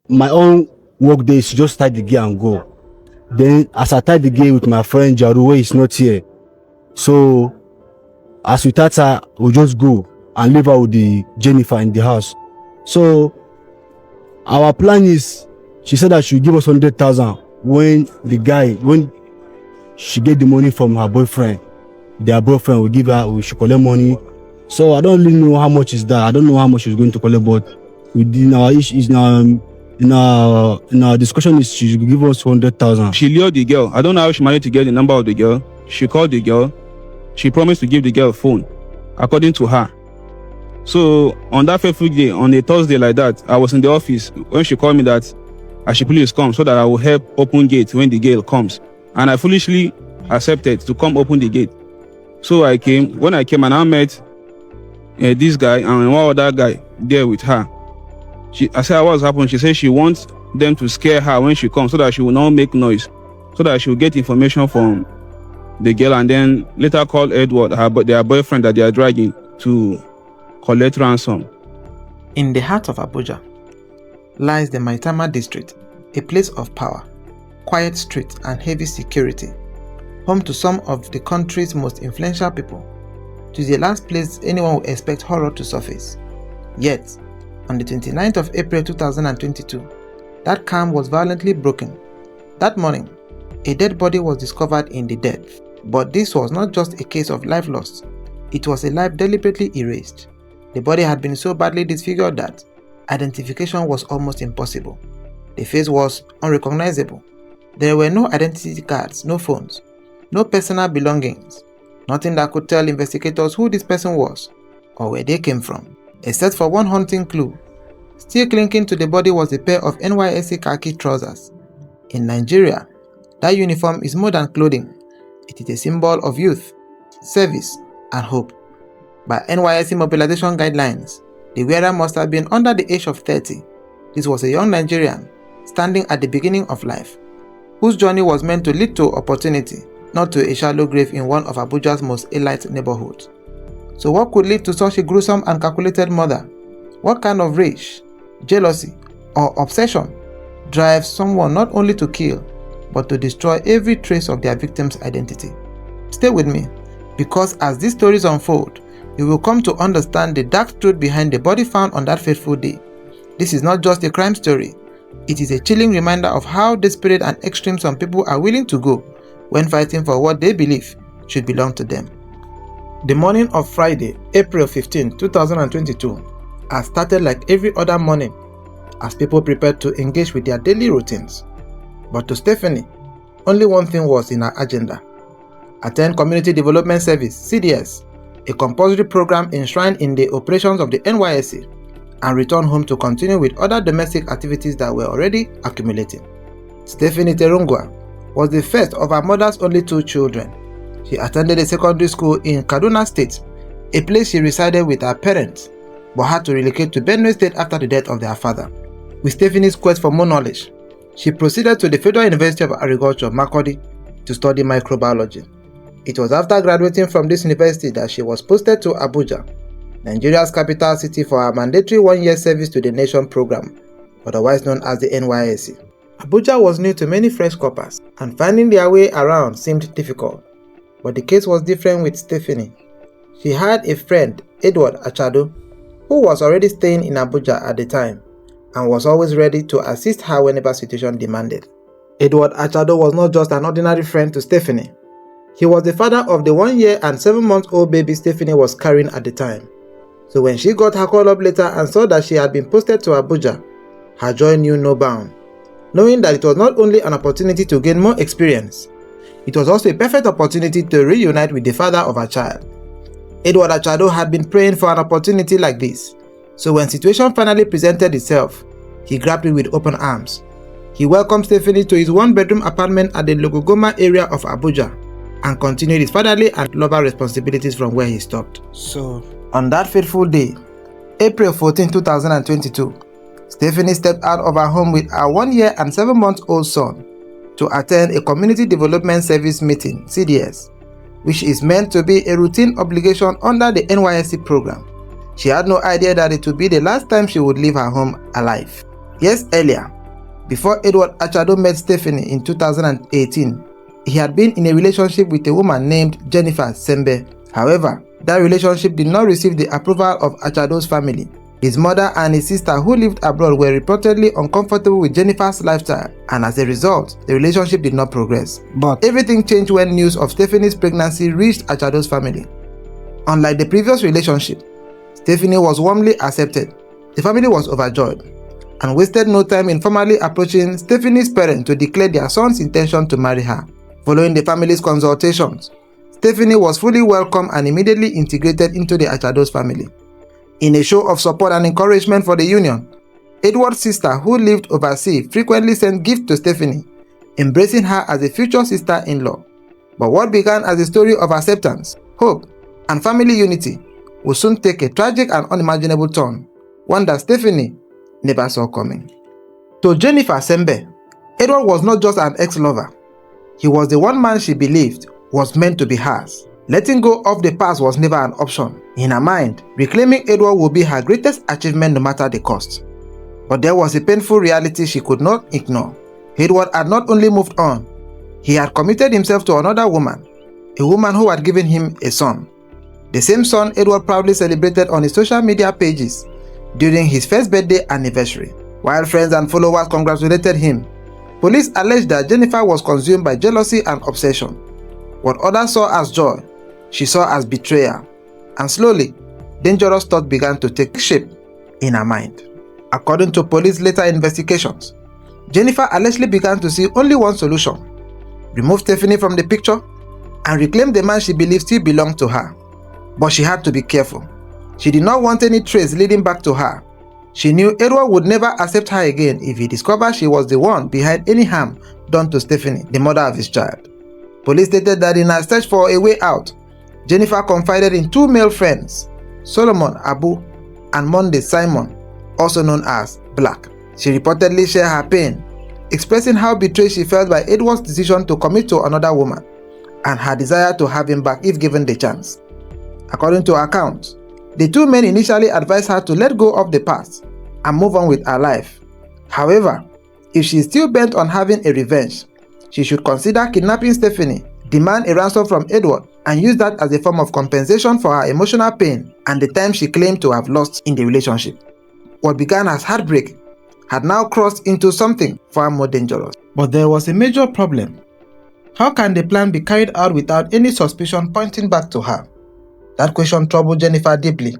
my own work day is to just tie the gear and go. Then as I tie the gear with my friend Jaru, where he's not here, so as we start her, we'll just go and leave her with the Jennifer in the house. So our plan is, she said that she will give us 100,000 when she get the money from her boyfriend. Their boyfriend will give her, we should collect money. So I don't really know how much is that. I don't know how much she's going to collect, but within our in our discussion is she should give us 100,000. She lured the girl. I don't know how she managed to get the number of the girl. She called the girl. She promised to give the girl a phone, according to her. So on that fateful day, on a Thursday like that, I was in the office when she called me that Achadu Police come so that I will help open gate when the girl comes. And I foolishly accepted to come open the gate. So I came. When I came, and I met this guy and one other guy there with her. I said, what's happened? She said she wants them to scare her when she comes so that she will not make noise, so that she will get information from the girl and then later call Edward, their boyfriend that they are dragging, to collect ransom. In the heart of Abuja lies the Maitama district, a place of power, quiet streets and heavy security, home to some of the country's most influential people. It is the last place anyone would expect horror to surface. Yet, on the 29th of April 2022, that calm was violently broken. That morning, a dead body was discovered in the depth. But this was not just a case of life lost, it was a life deliberately erased. The body had been so badly disfigured that identification was almost impossible. The face was unrecognizable. There were no identity cards, no phones, no personal belongings, nothing that could tell investigators who this person was or where they came from, except for one haunting clue. Still clinging to the body was a pair of NYSC khaki trousers. In Nigeria, that uniform is more than clothing. It is a symbol of youth, service, and hope. By NYSC mobilization guidelines, the wearer must have been under the age of 30. This was a young Nigerian standing at the beginning of life, whose journey was meant to lead to opportunity, not to a shallow grave in one of Abuja's most elite neighborhoods. So what could lead to such a gruesome and calculated murder? What kind of rage, jealousy, or obsession drives someone not only to kill, but to destroy every trace of their victim's identity? Stay with me, because as these stories unfold, you will come to understand the dark truth behind the body found on that fateful day. This is not just a crime story, it is a chilling reminder of how desperate and extreme some people are willing to go when fighting for what they believe should belong to them. The morning of Friday, April 15, 2022, has started like every other morning as people prepared to engage with their daily routines. But to Stephanie, only one thing was in her agenda: attend Community Development Service (CDS), a compulsory program enshrined in the operations of the NYSC, and return home to continue with other domestic activities that were already accumulating. Stephanie Terangu was the first of her mother's only 2 children. She attended a secondary school in Kaduna State, a place she resided with her parents, but had to relocate to Benue State after the death of their father. With Stephanie's quest for more knowledge, she proceeded to the Federal University of Agriculture, Makurdi, to study microbiology. It was after graduating from this university that she was posted to Abuja, Nigeria's capital city, for her mandatory 1-year service to the nation program, otherwise known as the NYSC. Abuja was new to many fresh corpers, and finding their way around seemed difficult. But the case was different with Stephanie. She had a friend, Edward Achadu, who was already staying in Abuja at the time, and was always ready to assist her whenever situation demanded. Edward Achadu was not just an ordinary friend to Stephanie. He was the father of the 1-year and 7-month-old baby Stephanie was carrying at the time. So when she got her call up later and saw that she had been posted to Abuja, her joy knew no bound, knowing that it was not only an opportunity to gain more experience, it was also a perfect opportunity to reunite with the father of her child. Edward Achadu had been praying for an opportunity like this, so when situation finally presented itself, he grabbed it with open arms. He welcomed Stephanie to his 1-bedroom apartment at the Logogoma area of Abuja and continued his fatherly and lover responsibilities from where he stopped. So, on that fateful day, April 14, 2022, Stephanie stepped out of her home with her 1-year and 7-month-old son to attend a Community Development Service meeting, CDS, which is meant to be a routine obligation under the NYSC program. She had no idea that it would be the last time she would leave her home alive. Years earlier, Before Edward Achadu met Stephanie in 2018, he had been in a relationship with a woman named Jennifer Tsembe. However, that relationship did not receive the approval of Achadu's family. His mother and his sister who lived abroad were reportedly uncomfortable with Jennifer's lifestyle, and as a result, the relationship did not progress. But everything changed when news of Stephanie's pregnancy reached Achadu's family. Unlike the previous relationship, Stephanie was warmly accepted. The family was overjoyed and wasted no time in formally approaching Stephanie's parents to declare their son's intention to marry her. Following the family's consultations, Stephanie was fully welcomed and immediately integrated into the Achadu's family. In a show of support and encouragement for the union, Edward's sister, who lived overseas, frequently sent gifts to Stephanie, embracing her as a future sister-in-law. But what began as a story of acceptance, hope, and family unity would soon take a tragic and unimaginable turn, one that Stephanie never saw coming. To Jennifer Tsembe, Edward was not just an ex-lover. He was the one man she believed was meant to be hers. Letting go of the past was never an option. In her mind, reclaiming Edward would be her greatest achievement no matter the cost. But there was a painful reality she could not ignore. Edward had not only moved on, he had committed himself to another woman, a woman who had given him a son. The same son Edward proudly celebrated on his social media pages during his first birthday anniversary. While friends and followers congratulated him, police alleged that Jennifer was consumed by jealousy and obsession. What others saw as joy, she saw as betrayal, and slowly, dangerous thoughts began to take shape in her mind. According to police later investigations, Jennifer allegedly began to see only one solution: remove Stephanie from the picture and reclaim the man she believed still belonged to her. But she had to be careful. She did not want any trace leading back to her. She knew Edward would never accept her again if he discovered she was the one behind any harm done to Stephanie, the mother of his child. Police stated that in her search for a way out, Jennifer confided in two male friends, Solomon Abu and Monday Simon, also known as Black. She reportedly shared her pain, expressing how betrayed she felt by Edward's decision to commit to another woman and her desire to have him back if given the chance. According to accounts, the two men initially advised her to let go of the past and move on with her life. However, if she is still bent on having a revenge, she should consider kidnapping Stephanie, demand a ransom from Edward, and use that as a form of compensation for her emotional pain and the time she claimed to have lost in the relationship. What began as heartbreak had now crossed into something far more dangerous. But there was a major problem. How can the plan be carried out without any suspicion pointing back to her? That question troubled Jennifer deeply.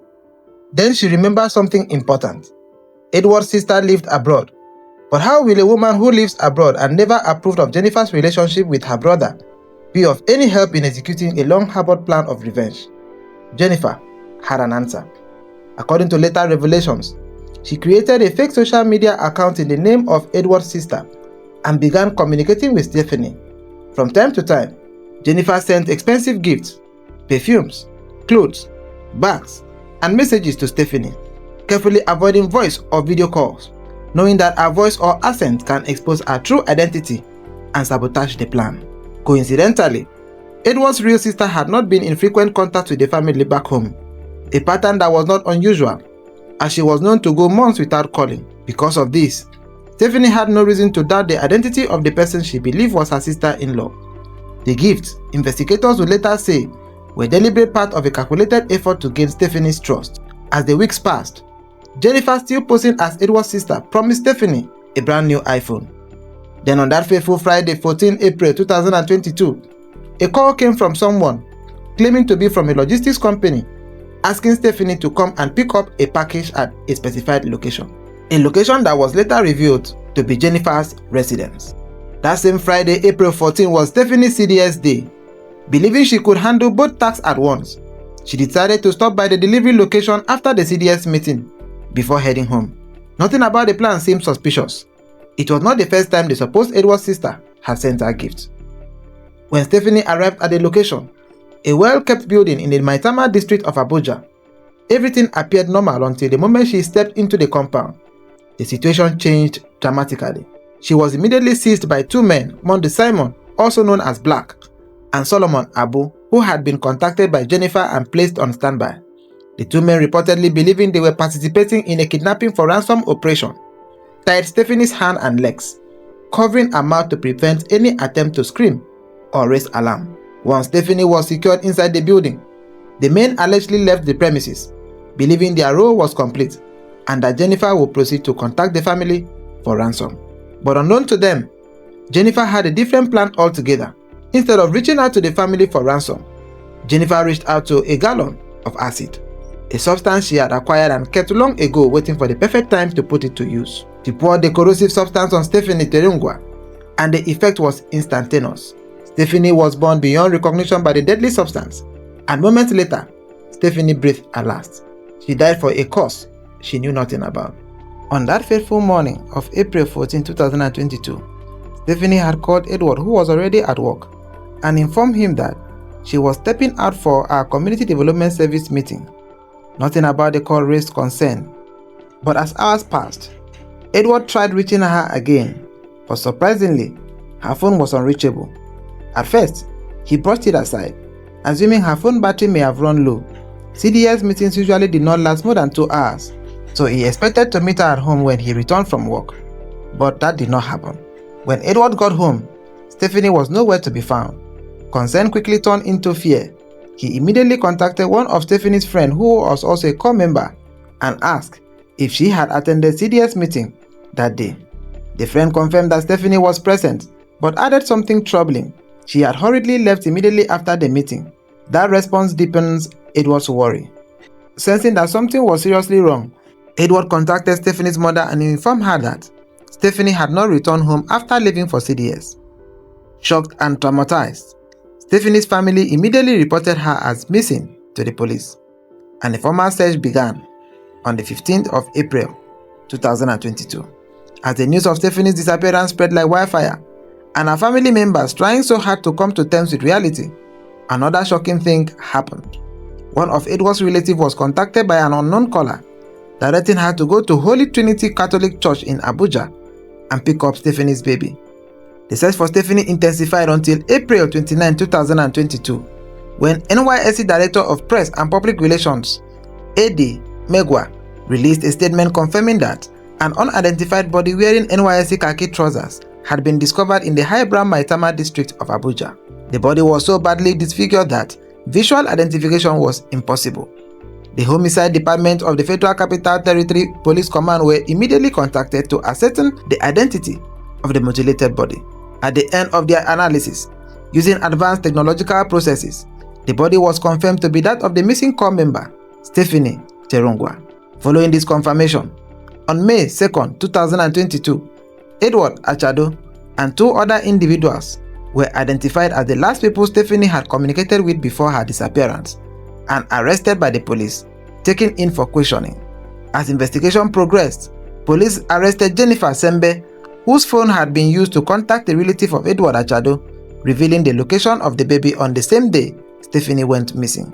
Then she remembered something important. Edward's sister lived abroad. But how will a woman who lives abroad and never approved of Jennifer's relationship with her brother be of any help in executing a long-harbored plan of revenge? Jennifer had an answer. According to later revelations, she created a fake social media account in the name of Edward's sister and began communicating with Stephanie. From time to time, Jennifer sent expensive gifts, perfumes, clothes, bags, and messages to Stephanie, carefully avoiding voice or video calls, knowing that her voice or accent can expose her true identity and sabotage the plan. Coincidentally, Edward's real sister had not been in frequent contact with the family back home, a pattern that was not unusual, as she was known to go months without calling. Because of this, Stephanie had no reason to doubt the identity of the person she believed was her sister-in-law. The gifts, investigators would later say, were a deliberate part of a calculated effort to gain Stephanie's trust. As the weeks passed, Jennifer, still posing as Edward's sister, promised Stephanie a brand new iPhone. Then on that fateful Friday, 14 April 2022, a call came from someone claiming to be from a logistics company, asking Stephanie to come and pick up a package at a specified location. A location that was later revealed to be Jennifer's residence. That same Friday, April 14, was Stephanie's CDS day. Believing she could handle both tasks at once, she decided to stop by the delivery location after the CDS meeting before heading home. Nothing about the plan seemed suspicious. It was not the first time the supposed Edward's sister had sent her gifts. When Stephanie arrived at the location, a well-kept building in the Maitama district of Abuja, everything appeared normal until the moment she stepped into the compound. The situation changed dramatically. She was immediately seized by two men, Monday Simon, also known as Black, and Solomon Abu, who had been contacted by Jennifer and placed on standby. The two men reportedly believing they were participating in a kidnapping for ransom operation. tied Stephanie's hand and legs, covering her mouth to prevent any attempt to scream or raise alarm. Once Stephanie was secured inside the building, the men allegedly left the premises, believing their role was complete and that Jennifer would proceed to contact the family for ransom. But unknown to them, Jennifer had a different plan altogether. Instead of reaching out to the family for ransom, Jennifer reached out to a gallon of acid, a substance she had acquired and kept long ago waiting for the perfect time to put it to use. She poured the corrosive substance on Stephanie Terangu, and the effect was instantaneous. Stephanie was burned beyond recognition by the deadly substance, and moments later, Stephanie breathed her last. She died for a cause she knew nothing about. On that fateful morning of April 14, 2022, Stephanie had called Edward, who was already at work, and informed him that she was stepping out for our community development service meeting. Nothing about the call raised concern, but as hours passed, Edward tried reaching her again, but surprisingly, her phone was unreachable. At first, he brushed it aside, assuming her phone battery may have run low. CDS meetings usually did not last more than 2 hours, so he expected to meet her at home when he returned from work, but that did not happen. When Edward got home, Stephanie was nowhere to be found. Concern quickly turned into fear. He immediately contacted one of Stephanie's friends, who was also a core member, and asked if she had attended CDS meeting that day. The friend confirmed that Stephanie was present, but added something troubling. She had hurriedly left immediately after the meeting. That response deepens Edward's worry. Sensing that something was seriously wrong, Edward contacted Stephanie's mother and informed her that Stephanie had not returned home after leaving for CDS. Shocked and traumatized, Stephanie's family immediately reported her as missing to the police, and a formal search began on the 15th of April 2022. As the news of Stephanie's disappearance spread like wildfire, and her family members trying so hard to come to terms with reality, another shocking thing happened. One of Edward's relatives was contacted by an unknown caller, directing her to go to Holy Trinity Catholic Church in Abuja and pick up Stephanie's baby. The search for Stephanie intensified until April 29, 2022, when NYSC Director of Press and Public Relations, A.D. Megwa, released a statement confirming that an unidentified body wearing NYSC khaki trousers had been discovered in the Highbrow Maitama district of Abuja. The body was so badly disfigured that visual identification was impossible. The Homicide Department of the Federal Capital Territory Police Command were immediately contacted to ascertain the identity of the mutilated body. At the end of their analysis, using advanced technological processes, the body was confirmed to be that of the missing core member, Stephanie Terangu. Following this confirmation, on May 2, 2022, Edward Achadu and 2 other individuals were identified as the last people Stephanie had communicated with before her disappearance and arrested by the police, taken in for questioning. As investigation progressed, police arrested Jennifer Tsembe, whose phone had been used to contact the relative of Edward Achadu, revealing the location of the baby on the same day Stephanie went missing.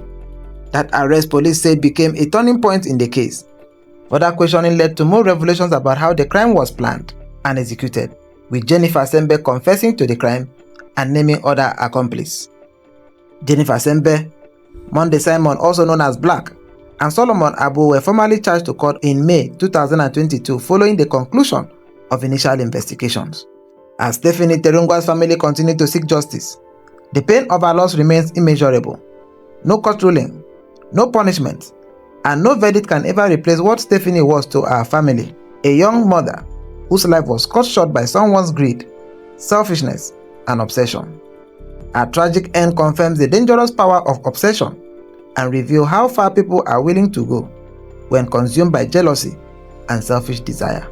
That arrest, police said, became a turning point in the case. Further questioning led to more revelations about how the crime was planned and executed, with Jennifer Tsembe confessing to the crime and naming other accomplices. Jennifer Tsembe, Monday Simon, also known as Black, and Solomon Abu were formally charged to court in May 2022 following the conclusion of initial investigations. As Stephanie Terangu's family continued to seek justice, the pain of her loss remains immeasurable. No court ruling, no punishment, and no verdict can ever replace what Stephanie was to our family, a young mother whose life was cut short by someone's greed, selfishness, and obsession. Her tragic end confirms the dangerous power of obsession and reveals how far people are willing to go when consumed by jealousy and selfish desire.